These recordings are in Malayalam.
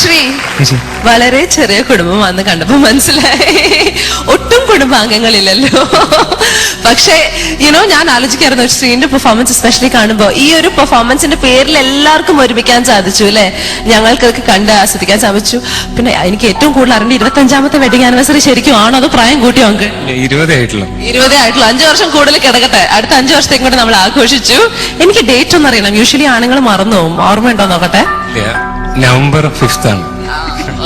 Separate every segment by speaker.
Speaker 1: ശ്രീ വളരെ ചെറിയ കുടുംബമാണെന്ന് കണ്ടപ്പോ മനസ്സിലായി. ഒട്ടും കുടുംബാംഗങ്ങളില്ലല്ലോ. പക്ഷേ ഞാൻ ആലോചിക്കായിരുന്നു ശ്രീന്റെ പെർഫോമൻസ് എസ്പെഷ്യലി കാണുമ്പോ ഈ ഒരു പെർഫോമൻസിന്റെ പേരിൽ എല്ലാവർക്കും ഒരുമിക്കാൻ സാധിച്ചു അല്ലെ. ഞങ്ങൾക്കൊക്കെ കണ്ട് ആസ്വദിക്കാൻ സാധിച്ചു. പിന്നെ എനിക്ക് ഏറ്റവും കൂടുതൽ അറിയേണ്ട 25ാമത്തെ വെഡിങ് ആനിവേഴ്സറി ശരിക്കും ആണോ അതോ പ്രായം കൂട്ടിയോ? അങ്ക്
Speaker 2: 20 ആയിട്ടുള്ളൂ.
Speaker 1: 5 വർഷം കൂടുതൽ കിടക്കട്ടെ. അടുത്ത 5 വർഷത്തേക്കും കൂടെ നമ്മൾ ആഘോഷിച്ചു. എനിക്ക് ഡേറ്റ് ഒന്നും അറിയണം. യൂഷ്വലി ആണുങ്ങൾ മറന്നു പോകും. ഓർമ്മയുണ്ടോ നോക്കട്ടെ.
Speaker 2: November 5th ആണ്.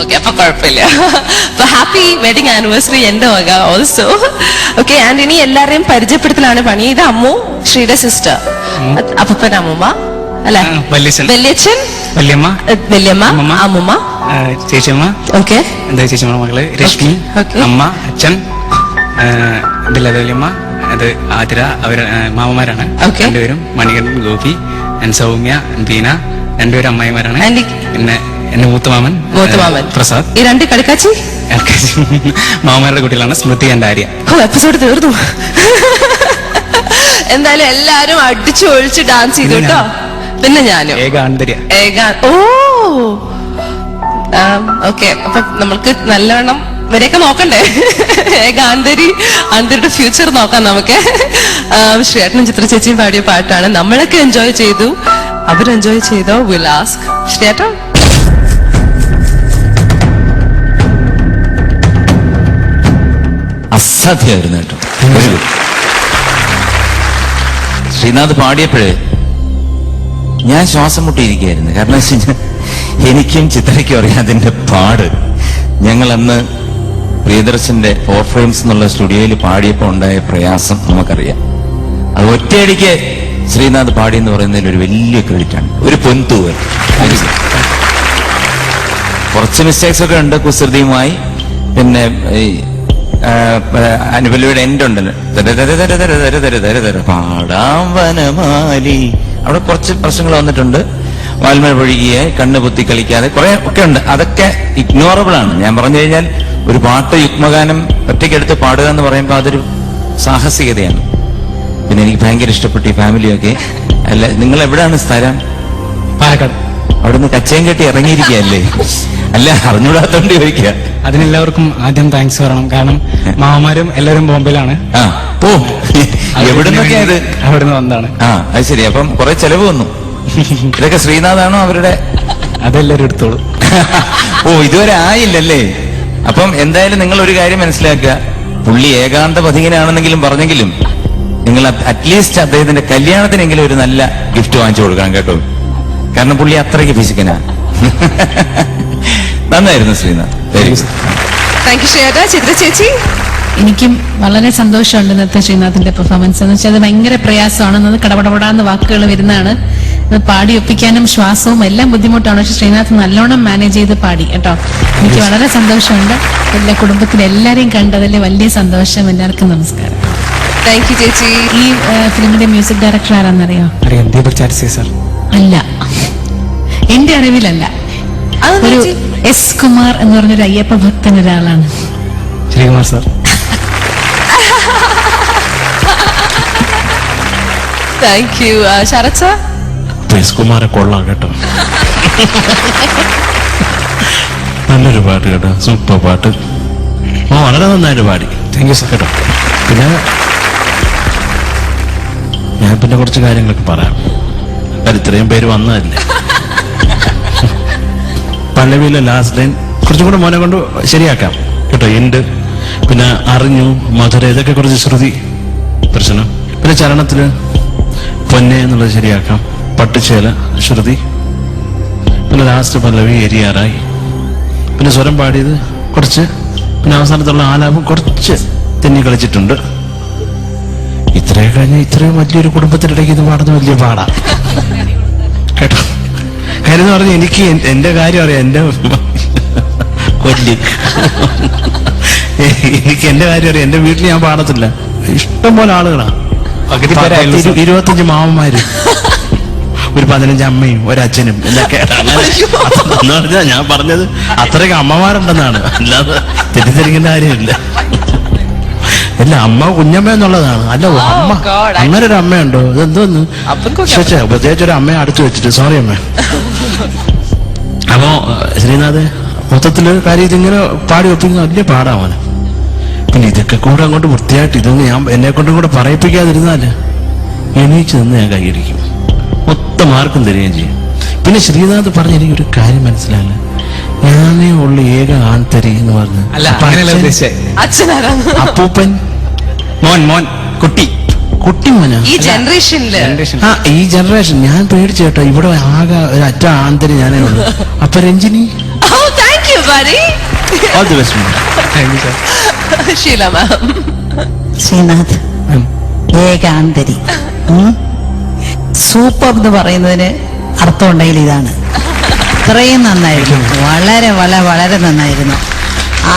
Speaker 1: ഓക്കെ, അപ്പൊ കുഴപ്പമില്ല. അപ്പൊ ഹാപ്പി വെഡിങ് ആനിവേഴ്സറി എന്റെ വക ഓൾസോ. ഓക്കെ, ആൻഡ് ഇനി എല്ലാരെയും പരിചയപ്പെടുത്തലാണ് പണി. ഇത് അമ്മു, ശ്രീയുടെ സിസ്റ്റർ, അപ്പൻ അമ്മൂമ്മ അല്ലെ, വല്യച്ഛൻ, വല്യമ്മ, അമ്മൂമ്മ,
Speaker 2: ചേച്ചിയമ്മ.
Speaker 1: ഓക്കെ,
Speaker 2: എന്താ ചേച്ചിയമ്മ മകള് രശ്മി, അമ്മ, അച്ഛൻ, വല്യമ്മ, അത് ആതിര, അവര് മാമന്മാരാണ്. രണ്ടുപേരും മണികണ്ഠൻ, ഗോപി, സൗമ്യ, ദീന, രണ്ടുപേരും അമ്മായിമാരാണ്. പിന്നെ എന്റെ മൂത്തമാമൻ പ്രസാദ്.
Speaker 1: ഈ രണ്ട് കളിക്കാച്ചി
Speaker 2: മാമന്മാരുടെ കുട്ടികളാണ് സ്മൃതി ആൻഡ് ആര്യ.
Speaker 1: എപ്പിസോഡ് തീർന്നു. എന്തായാലും എല്ലാരും അടിച്ചു ഒഴിച്ച് ഡാൻസ് ചെയ്തു കേട്ടോ. പിന്നെ ഞാനും ഓക്കെ. അപ്പൊ നമ്മൾക്ക് നല്ലവണ്ണം ഇവരെയൊക്കെ നോക്കണ്ടേ. ആന്തരിയുടെ ഫ്യൂച്ചർ നോക്കാം നമുക്ക്. ശ്രീയേട്ടനും ചിത്ര ചേച്ചിയും പാടിയ പാട്ടാണ്. നമ്മളൊക്കെ എൻജോയ് ചെയ്തു, അവർ എൻജോയ് ചെയ്തോ? വിൽ ആസ്ക് ശ്രീയേട്ടൻ.
Speaker 3: അസാധ്യമായിരുന്നു കേട്ടോ. ശ്രീനാഥ് പാടിയപ്പോഴേ ഞാൻ ശ്വാസം മുട്ടിയിരിക്കുകയായിരുന്നു. കാരണം എനിക്കും ചിത്രയ്ക്കും അറിയാം അതിന്റെ പാട്. ഞങ്ങൾ അന്ന് പ്രിയദർശന്റെ 4 ഫ്രെയിംസ് എന്നുള്ള സ്റ്റുഡിയോയിൽ പാടിയപ്പോൾ ഉണ്ടായ പ്രയാസം നമുക്കറിയാം. അത് ഒറ്റയടിക്ക് ശ്രീനാഥ് പാടി എന്ന് പറയുന്നതിൽ ഒരു വലിയ ക്രെഡിറ്റാണ്. ഒരു പൊൻതൂവൽ. കുറച്ച് മിസ്റ്റേക്സ് ഒക്കെ ഉണ്ട് കുസൃതിയുമായി. പിന്നെ അനുപല്ലയുടെ എൻഡ് ഉണ്ടല്ലോ, പാടാം വനമാലി, അവിടെ കുറച്ച് പ്രശ്നങ്ങൾ വന്നിട്ടുണ്ട്. വാൽമഴ പൊഴുകിയെ കണ്ണ് പൊത്തി കളിക്കാതെ കുറെ ഒക്കെ ഉണ്ട്. അതൊക്കെ ഇഗ്നോറബിൾ ആണ്. ഞാൻ പറഞ്ഞു കഴിഞ്ഞാൽ ഒരു പാട്ട് യുഗ്മഗാനം ഒറ്റയ്ക്കെടുത്ത് പാടുക എന്ന് പറയുമ്പോൾ അതൊരു സാഹസികതയാണ്. പിന്നെ എനിക്ക് ഭയങ്കര ഇഷ്ടപ്പെട്ടു ഈ ഫാമിലിയൊക്കെ. അല്ല, നിങ്ങൾ എവിടെയാണ് സ്ഥലം?
Speaker 2: പാലക്കാട്.
Speaker 3: അവിടുന്ന് കച്ചയും കെട്ടി ഇറങ്ങിയിരിക്കുകയല്ലേ? അല്ല, അറിഞ്ഞുകൂടാത്തോണ്ട് ചോദിക്കുക.
Speaker 2: അതിനെല്ലാവർക്കും ആദ്യം താങ്ക്സ് പറയണം. കാരണം മാമാരും എല്ലാവരും ബോംബെയിലാണ്.
Speaker 3: എവിടുന്നൊക്കെയാ ഇത്?
Speaker 2: അവിടുന്ന് വന്നതാണ്.
Speaker 3: അത് ശരി. അപ്പം കുറെ ചെലവ് വന്നു. ഇതൊക്കെ ശ്രീനാഥാണോ അവരുടെ?
Speaker 2: അതെല്ലാവരും എടുത്തോളൂ.
Speaker 3: ഇതുവരെ ആയില്ലല്ലേ? അപ്പം എന്തായാലും നിങ്ങൾ ഒരു കാര്യം മനസ്സിലാക്കുക. പുള്ളി ഏകാന്ത പഥികനാണെന്നെങ്കിലും പറഞ്ഞെങ്കിലും നിങ്ങൾ അറ്റ്ലീസ്റ്റ് അദ്ദേഹത്തിന്റെ കല്യാണത്തിനെങ്കിലും ഒരു നല്ല ഗിഫ്റ്റ് വാങ്ങിച്ചു കൊടുക്കണം കേട്ടോ. കാരണം പുള്ളി അത്രയ്ക്ക് ഫിസിക്കനാ. നന്നായിരുന്നു ശ്രീനാഥ്.
Speaker 1: താങ്ക് യു ശ്രീയേട്ടാ. ചിത്ര ചേച്ചി,
Speaker 4: എനിക്കും വളരെ സന്തോഷമുണ്ട് ഇന്നത്തെ ശ്രീനാഥിന്റെ പെർഫോമൻസ്. എന്ന് വെച്ചാൽ അത് ഭയങ്കര പ്രയാസമാണ്. അത് കടപടപടാന്ന് വാക്കുകൾ വരുന്നതാണ്. അത് പാടി ഒപ്പിക്കാനും ശ്വാസവും എല്ലാം ബുദ്ധിമുട്ടാണ്. പക്ഷെ ശ്രീനാഥ് നല്ലോണം മാനേജ് ചെയ്ത് പാടി കേട്ടോ. എനിക്ക് വളരെ സന്തോഷമുണ്ട്. എല്ലാ കുടുംബത്തിലെ എല്ലാരെയും കണ്ടതിൽ വലിയ സന്തോഷം. എല്ലാവർക്കും നമസ്കാരം.
Speaker 1: താങ്ക് യു ചേച്ചി.
Speaker 4: ഈ ഫിലിമിന്റെ മ്യൂസിക് ഡയറക്ടർ ആരാന്നറിയോ? അല്ല, എന്റെ അറിവിലല്ല. ഒരു എസ് കുമാർ എന്ന് പറഞ്ഞൊരു അയ്യപ്പ ഭക്തൻ ഒരാളാണ്.
Speaker 2: Sreekumar sir.
Speaker 1: Thank you. Sarath sir.
Speaker 5: S കുമാരെ കൊള്ളാം കേട്ടോ. നല്ലൊരു പാട്ട് കേട്ടോ. സൂപ്പർ പാട്ട്. വളരെ നന്നായിട്ട് പാടി.
Speaker 2: താങ്ക് യു സാർ കേട്ടോ.
Speaker 5: പിന്നെ ഞാൻ പിന്നെ കുറച്ച് കാര്യങ്ങളൊക്കെ പറയാം. ഇത്രയും പേര് വന്നതല്ലേ. പല്ലവിയിലെ ലാസ്റ്റ് ലൈൻ കുറച്ചും കൂടെ മോനെ കൊണ്ട് ശരിയാക്കാം കേട്ടോ. എൻഡ് പിന്നെ അറിഞ്ഞു, മധുര, ഇതൊക്കെ കുറച്ച് ശ്രുതി പ്രശ്നം. പിന്നെ ചരണത്തില് പൊന്നെ എന്നുള്ളത് ശരിയാക്കാം. പട്ടുചേല ശ്രുതി. പിന്നെ ലാസ്റ്റ് പല്ലവി എരിയാറായി. പിന്നെ സ്വരം പാടിയത് കുറച്ച്. പിന്നെ അവസാനത്തുള്ള ആലാപം കുറച്ച് തെന്നി കളിച്ചിട്ടുണ്ട്. ഇത്രയും കഴിഞ്ഞ് ഇത്രയും വലിയൊരു കുടുംബത്തിനിടയ്ക്ക് ഇത് പാടുന്ന വലിയ പാടാ കേട്ടോ. കാര്യം എന്ന് പറഞ്ഞാൽ എനിക്ക് എന്റെ കാര്യം അറിയാം. എന്റെ കൊല്ലി എനിക്ക് എന്റെ കാര്യം അറിയാം. എന്റെ വീട്ടിൽ ഞാൻ പാടത്തില്ല. ഇഷ്ടംപോലെ ആളുകളാ. 25 മാമന്മാര്, ഒരു 15 അമ്മയും ഒരച്ഛനും എന്നൊക്കെ. എന്ന് പറഞ്ഞാൽ ഞാൻ പറഞ്ഞത് അത്രയ്ക്ക് അമ്മമാരുണ്ടെന്നാണ്, അല്ലാതെ തെറ്റിദ്ധരിക്കേണ്ട കാര്യമില്ല. അല്ല, അമ്മ കുഞ്ഞമ്മ എന്നുള്ളതാണ്. അല്ല, അമ്മ അങ്ങനെ ഒരു അമ്മയുണ്ടോ? ഇതെന്തോന്ന് പ്രത്യേകിച്ച് ഒരു അമ്മയെ അടുത്ത് വെച്ചിട്ട്. സോറി അമ്മ. അപ്പോ ശ്രീനാഥ് മൊത്തത്തില് കാര്യം ഇതിങ്ങനെ പാടി ഒപ്പിക്കുന്ന വലിയ പാടാവാന്. പിന്നെ ഇതൊക്കെ കൂടെ അങ്ങോട്ട് വൃത്തിയായിട്ട് ഇതൊന്നും ഞാൻ എന്നെ കൊണ്ടും കൂടെ പറയിപ്പിക്കാതിരുന്നാല് എണീച്ച് നിന്ന് ഞാൻ കൈയടിക്കും, മൊത്തം മാർക്കും തരികയും ചെയ്യും. പിന്നെ ശ്രീനാഥ് പറഞ്ഞ എനിക്ക് ഒരു കാര്യം മനസ്സിലായില്ല, ഞാനേ ഉള്ളു ഏക ആൺതരി എന്ന് പറഞ്ഞു.
Speaker 2: അല്ല, അങ്ങനെയല്ല ഉദ്ദേശിച്ചേ.
Speaker 1: അച്ഛനാരാണ്
Speaker 5: അപ്പൂപ്പൻ
Speaker 2: മോൻ കുട്ടി
Speaker 5: കുട്ടിമോനാ
Speaker 1: ഈ ജനറേഷനില്.
Speaker 2: ജനറേഷൻ.
Speaker 5: ആ ഈ ജനറേഷൻ ഞാൻ പേടിച്ചു കേട്ടോ. ഇവിടെ ആകെ ഒരു അറ്റ ആന്തരി ഞാനേ ഉള്ളൂ. അപ്പൊ Ranjini
Speaker 1: Oh, thank you, buddy.
Speaker 5: All the best.
Speaker 2: Thank you sir.
Speaker 1: Sheela ma'am.
Speaker 6: Srinath ഏകാന്തരി സൂപ്പർ എന്ന് പറയുന്നതിന് അർത്ഥമുണ്ടെങ്കിൽ ഇതാണ്. ഇത്രയും നന്നായിരുന്നു, വളരെ വളരെ വളരെ നന്നായിരുന്നു.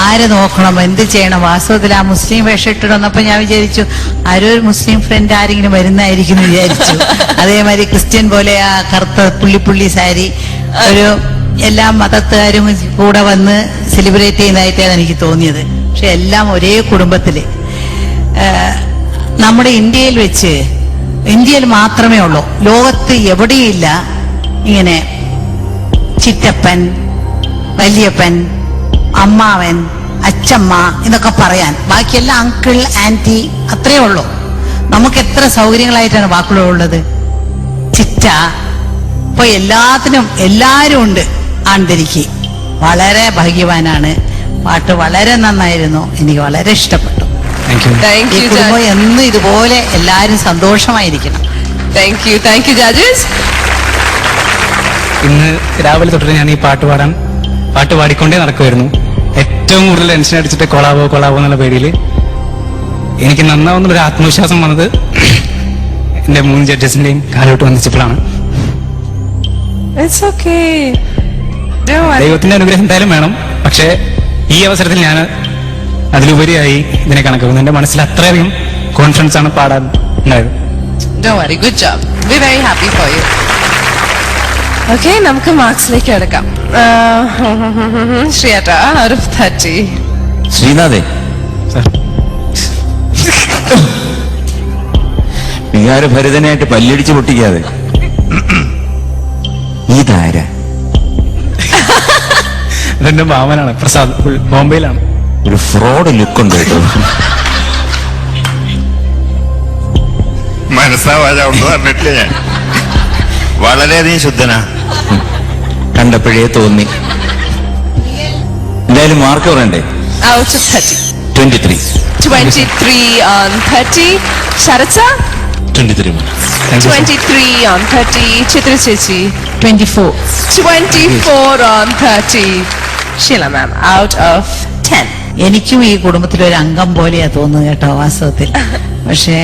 Speaker 6: ആര് നോക്കണം, എന്ത് ചെയ്യണം. വാസ്തവത്തിൽ ആ മുസ്ലിം വേഷം ഇട്ടിട്ട് വന്നപ്പോ ഞാൻ വിചാരിച്ചു ആരൊരു മുസ്ലിം ഫ്രണ്ട് ആരെങ്കിലും വരുന്നതായിരിക്കും എന്ന് വിചാരിച്ചു. അതേമാതിരി ക്രിസ്ത്യൻ പോലെ ആ കറുത്ത പുള്ളി സാരി, ഒരു എല്ലാ മതക്കാരും കൂടെ വന്ന് സെലിബ്രേറ്റ് ചെയ്യുന്നതായിട്ടാണ് എനിക്ക് തോന്നിയത്. പക്ഷെ എല്ലാം ഒരേ കുടുംബത്തില്. നമ്മുടെ ഇന്ത്യയിൽ വെച്ച്, ഇന്ത്യയിൽ മാത്രമേ ഉള്ളൂ, ലോകത്ത് എവിടെയില്ല ഇങ്ങനെ ചിറ്റപ്പൻ, വല്യപ്പൻ, അമ്മാവൻ, അച്ചമ്മ എന്നൊക്കെ പറയാൻ. ബാക്കിയെല്ലാം അങ്കിൾ, ആന്റി അത്രേ ഉള്ളൂ. നമുക്ക് എത്ര സൗകര്യങ്ങളായിട്ടാണ് വാക്കുകളുള്ളത്. ചിറ്റ, ഇപ്പൊ എല്ലാത്തിനും എല്ലാരും ഉണ്ട്. ആന്തരിക്ക് വളരെ ഭാഗ്യവാനാണ്. പാട്ട് വളരെ നന്നായിരുന്നു, എനിക്ക് വളരെ ഇഷ്ടപ്പെട്ടു.
Speaker 2: Thank you.
Speaker 1: Thank
Speaker 6: ഈ
Speaker 1: you,
Speaker 6: കുടുംബം
Speaker 1: judge.
Speaker 6: എന്നും ഇതുപോലെ എല്ലാരും സന്തോഷമായിരിക്കണം.
Speaker 1: Thank you, judges.
Speaker 2: ഇന്ന് രാവിലെ തൊട്ടിട്ട് ഞാൻ ഈ പാട്ട് പാടിക്കൊണ്ടേ നടക്കുമായിരുന്നു. ഏറ്റവും കൂടുതൽ ടെൻഷൻ അടിച്ചിട്ട് കൊളാവോ എന്നുള്ള പേടിയിൽ എനിക്ക് നന്നാവുന്നൊരു ആത്മവിശ്വാസം വന്നത് എന്റെ 3 ജഡ്ജസിന്റെയും കാലോട്ട് വന്നിച്ചപ്പോഴാണ്.
Speaker 1: It's okay. Don't worry.
Speaker 2: ദൈവത്തിന്റെ അനുഗ്രഹം എന്തായാലും വേണം. പക്ഷേ ഈ അവസരത്തിൽ ഞാൻ അതിലുപരിയായി ഇതിനെ കണക്കാക്കുന്നു. എന്റെ മനസ്സിൽ അത്രയധികം കോൺഫിഡൻസ് ആണ് പാടാൻ ഉണ്ടായത്.
Speaker 1: Don't worry. Good job. We're very happy for you. Okay, നമുക്ക് മാർക്സിലേക്ക് കിടക്കാം. ശ്രീയേട്ട, out of 30.
Speaker 3: ശ്രീനാഥേ,
Speaker 2: സാർ,
Speaker 3: വികാരഭരിതനായിട്ട് പല്ലടിച്ച് പൊട്ടിക്കാതെ. ഇതാരാ?
Speaker 2: അതെന്റെ മാമനാണ്, പ്രസാദ്, ബോംബെയിലാണ്.
Speaker 3: ഒരു ഫ്രോഡ് ലുക്ക് ഉണ്ട് കേട്ടോ.
Speaker 7: മനസ്സാവാതെ ഒന്നും പറഞ്ഞിട്ടില്ല ഞാൻ. വളരെയധികം ശുദ്ധനാ.
Speaker 3: കണ്ടപ്പോഴേ തോന്നി. എന്തായാലും മാർക്ക് പറയണ്ടേ?
Speaker 1: Out of 30.
Speaker 3: 23.
Speaker 1: 23 on 30. Sarath sir?
Speaker 5: 23.
Speaker 2: Thank you sir.
Speaker 1: 23 on 30. Chitra ചേച്ചി?
Speaker 4: 24.
Speaker 1: 24 on 30. Sheela ma'am, out of 10.
Speaker 6: എനിക്കും ഈ കുടുംബത്തിലൊരു അംഗം പോലെയാ തോന്നുന്നത് കേട്ടോ വാസ്തവത്തിൽ. പക്ഷേ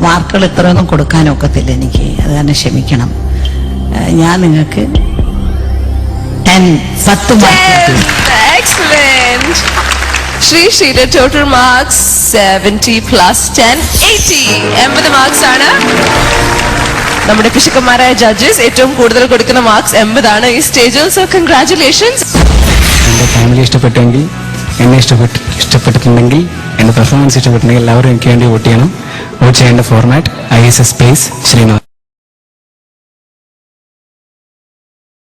Speaker 6: മാർക്കുകൾ ഇത്രയൊന്നും കൊടുക്കാനൊക്കത്തില്ല എനിക്ക്, അത് കാരണം ക്ഷമിക്കണം. ഞാൻ നിങ്ങൾക്ക് 10 മാർക്ക്.
Speaker 1: Excellent. ശ്രീയുടെ ടോട്ടൽ മാർക്സ് 70 plus 10 80. 80 മാർക്സ് ആണ്. നമ്മുടെ പിശുക്കന്മാരായ ജഡ്ജസ് ഏറ്റവും കൂടുതൽ കൊടുക്കുന്ന മാർക്സ് 80 ആണ് ഈ സ്റ്റേജിൽ. So congratulations.
Speaker 2: എന്റെ ഫാമിലി ഇഷ്ടപ്പെട്ടെങ്കിൽ, എന്നെ ഇഷ്ടപ്പെട്ടിട്ടുണ്ടെങ്കിൽ, എന്റെ പെർഫോമൻസ് ഇഷ്ടപ്പെട്ടിട്ടുണ്ടെങ്കിൽ എല്ലാവരും എനിക്ക് വേണ്ടി വോട്ട് ചെയ്യണം. വോട്ട് ചെയ്യേണ്ട ഫോർമാറ്റ് ISS സ്പേസ് ശ്രീനിവാസ്.